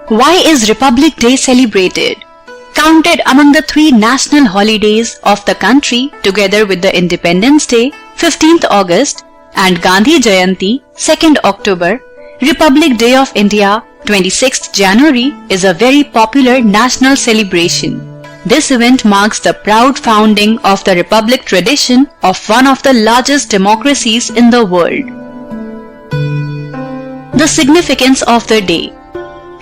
Why is Republic Day celebrated? Counted among the 3 national holidays of the country together with the Independence Day, 15th August, and Gandhi Jayanti, 2nd October, Republic Day of India, 26th January, is a very popular national celebration. This event marks the proud founding of the Republic tradition of one of the largest democracies in the world. The significance of the day.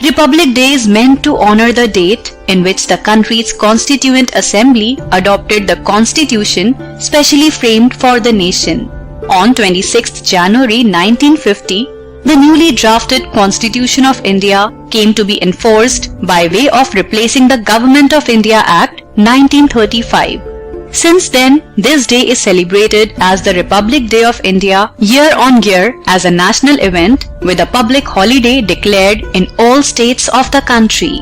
Republic Day is meant to honor the date in which the country's Constituent Assembly adopted the Constitution specially framed for the nation. On 26th January 1950, the newly drafted Constitution of India came to be enforced by way of replacing the Government of India Act 1935. Since then, this day is celebrated as the Republic Day of India year on year as a national event with a public holiday declared in all states of the country.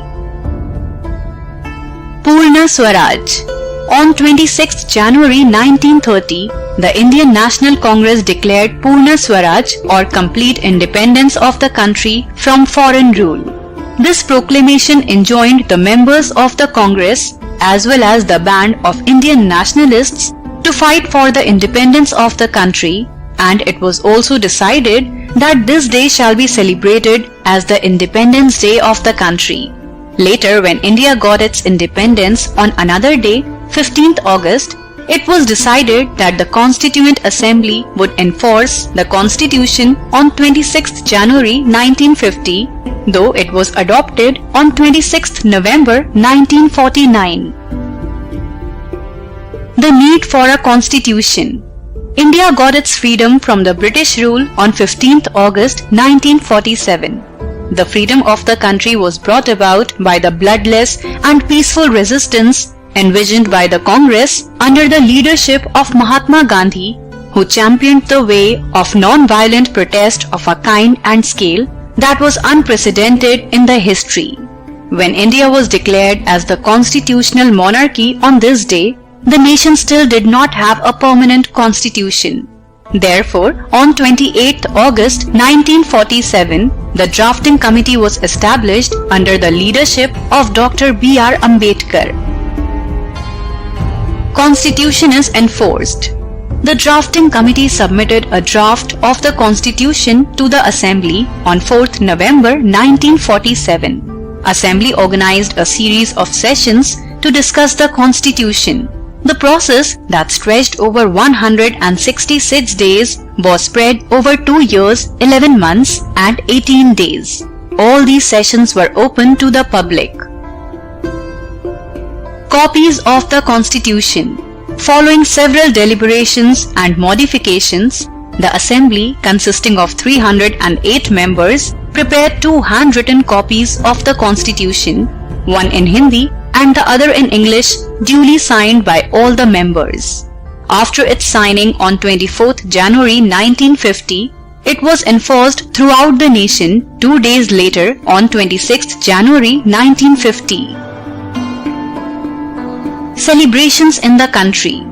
Purna Swaraj. On 26th January 1930, the Indian National Congress declared Purna Swaraj or complete independence of the country from foreign rule. This proclamation enjoined the members of the Congress as well as the band of Indian nationalists to fight for the independence of the country, and it was also decided that this day shall be celebrated as the Independence Day of the country. Later, when India got its independence on another day, 15th August, it was decided that the Constituent Assembly would enforce the Constitution on 26th January 1950, though it was adopted on 26th November 1949. The need for a Constitution. India got its freedom from the British rule on 15th August 1947. The freedom of the country was brought about by the bloodless and peaceful resistance envisioned by the Congress under the leadership of Mahatma Gandhi, who championed the way of non-violent protest of a kind and scale that was unprecedented in the history. When India was declared as the constitutional monarchy on this day, the nation still did not have a permanent constitution. Therefore, on 28th August 1947, the drafting committee was established under the leadership of Dr. B.R. Ambedkar. Constitution is enforced. The drafting committee submitted a draft of the Constitution to the Assembly on 4th November 1947. Assembly organized a series of sessions to discuss the Constitution. The process that stretched over 166 days was spread over 2 years, 11 months and 18 days. All these sessions were open to the public. Copies of the Constitution. Following several deliberations and modifications, the Assembly, consisting of 308 members, prepared 2 handwritten copies of the Constitution, one in Hindi and the other in English, duly signed by all the members. After its signing on 24th January 1950, it was enforced throughout the nation 2 days later on 26th January 1950. Celebrations in the country.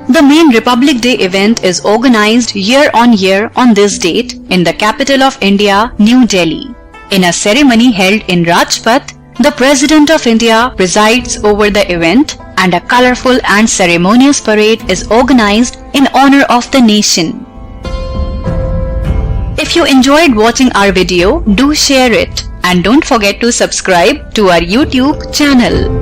The main Republic Day event is organized year on year on this date in the capital of India, New Delhi. In a ceremony held in Rajpath, the President of India presides over the event and a colorful and ceremonious parade is organized in honor of the nation. If you enjoyed watching our video, do share it and don't forget to subscribe to our YouTube channel.